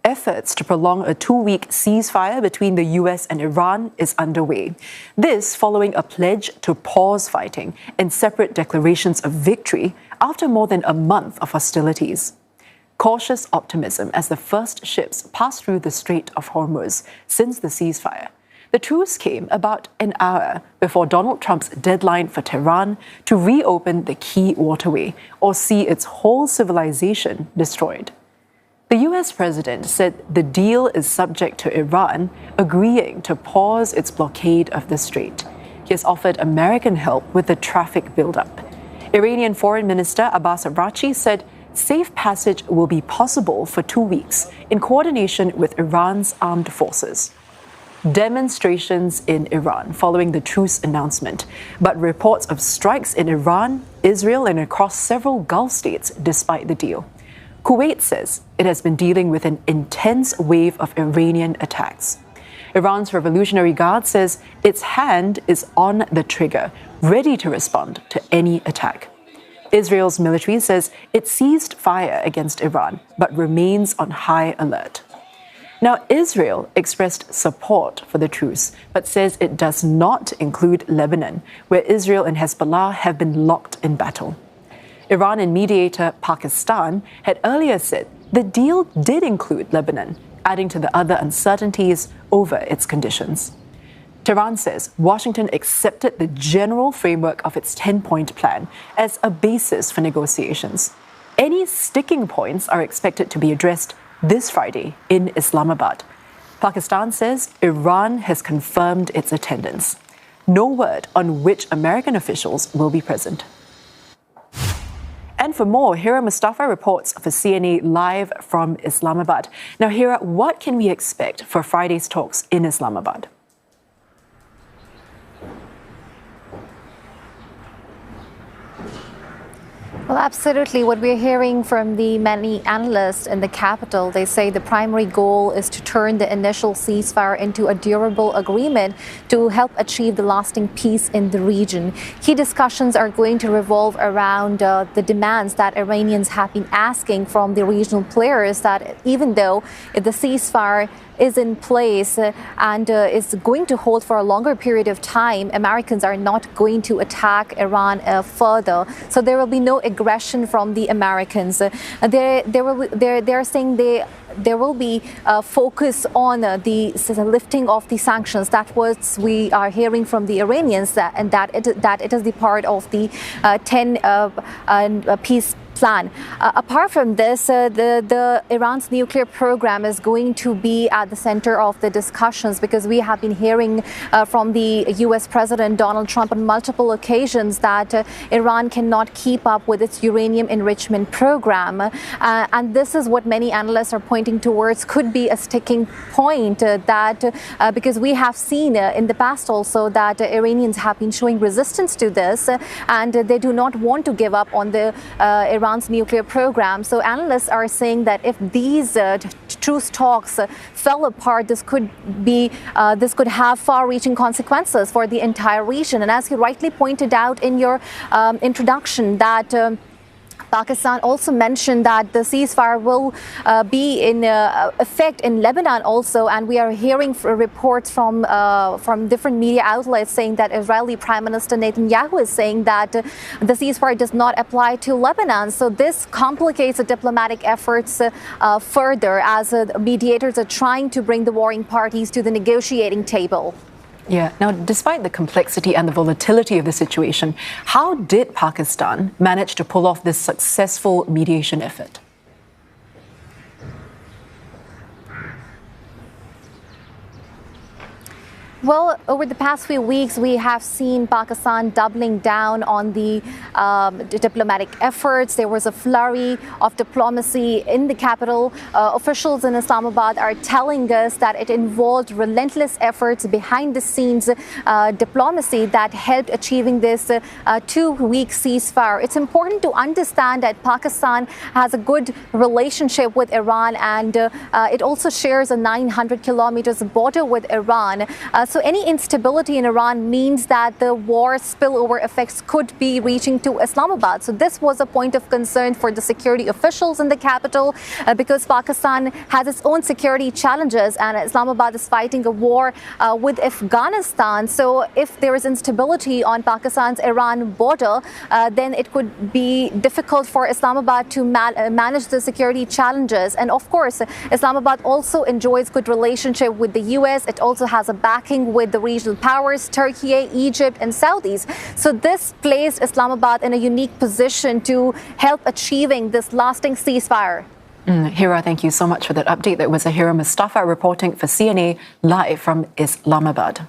efforts to prolong a 2-week ceasefire between the US and Iran is underway. This following a pledge to pause fighting and separate declarations of victory after more than a month of hostilities. Cautious optimism as the first ships passed through the Strait of Hormuz since the ceasefire. The truce came about an hour before Donald Trump's deadline for Tehran to reopen the key waterway or see its whole civilization destroyed. The US president said the deal is subject to Iran agreeing to pause its blockade of the strait. He has offered American help with the traffic buildup. Iranian Foreign Minister Abbas said safe passage will be possible for 2 weeks in coordination with Iran's armed forces. Demonstrations in Iran following the truce announcement, but reports of strikes in Iran, Israel, and across several Gulf states despite the deal. Kuwait says it has been dealing with an intense wave of Iranian attacks. Iran's Revolutionary Guard says its hand is on the trigger, ready to respond to any attack. Israel's military says it ceased fire against Iran, but remains on high alert. Now, Israel expressed support for the truce, but says it does not include Lebanon, where Israel and Hezbollah have been locked in battle. Iran and mediator Pakistan had earlier said the deal did include Lebanon, adding to the other uncertainties over its conditions. Tehran says Washington accepted the general framework of its 10-point plan as a basis for negotiations. Any sticking points are expected to be addressed this Friday in Islamabad. Pakistan says Iran has confirmed its attendance. No word on which American officials will be present. And for more, Hira Mustafa reports for CNA live from Islamabad. Now, Hira, what can we expect for Friday's talks in Islamabad? Well, absolutely. What we're hearing from the many analysts in the capital, they say the primary goal is to turn the initial ceasefire into a durable agreement to help achieve the lasting peace in the region. Key discussions are going to revolve around the demands that Iranians have been asking from the regional players, that even though if the ceasefire is in place and is going to hold for a longer period of time, Americans are not going to attack Iran further. So there will be no aggression from the Americans. They're saying there will be focus on the lifting of the sanctions. That was we are hearing from the Iranians, that it is the part of the 10 peace plan. Apart from this, the Iran's nuclear program is going to be at the center of the discussions, because we have been hearing from the US President Donald Trump on multiple occasions that Iran cannot keep up with its uranium enrichment program. And this is what many analysts are pointing towards could be a sticking point, because we have seen in the past also that Iranians have been showing resistance to this, and they do not want to give up on the Iran's nuclear program. So analysts are saying that if these truce talks fell apart, this could have far-reaching consequences for the entire region. And as you rightly pointed out in your introduction, that Pakistan also mentioned that the ceasefire will be in effect in Lebanon also, and we are hearing reports from different media outlets saying that Israeli Prime Minister Netanyahu is saying that the ceasefire does not apply to Lebanon. So this complicates the diplomatic efforts further, as mediators are trying to bring the warring parties to the negotiating table. Yeah. Now, despite the complexity and the volatility of the situation, how did Pakistan manage to pull off this successful mediation effort? Well, over the past few weeks, we have seen Pakistan doubling down on the diplomatic efforts. There was a flurry of diplomacy in the capital. Officials in Islamabad are telling us that it involved relentless efforts behind the scenes diplomacy that helped achieving this 2-week ceasefire. It's important to understand that Pakistan has a good relationship with Iran, and it also shares a 900 kilometers border with Iran. So any instability in Iran means that the war spillover effects could be reaching to Islamabad. So this was a point of concern for the security officials in the capital because Pakistan has its own security challenges and Islamabad is fighting a war with Afghanistan. So if there is instability on Pakistan's Iran border, then it could be difficult for Islamabad to manage the security challenges. And of course, Islamabad also enjoys good relationship with the US. It also has a backing with the regional powers, Turkey, Egypt, and Saudis. So this placed Islamabad in a unique position to help achieving this lasting ceasefire. Hira, thank you so much for that update. That was Hira Mustafa reporting for CNA live from Islamabad.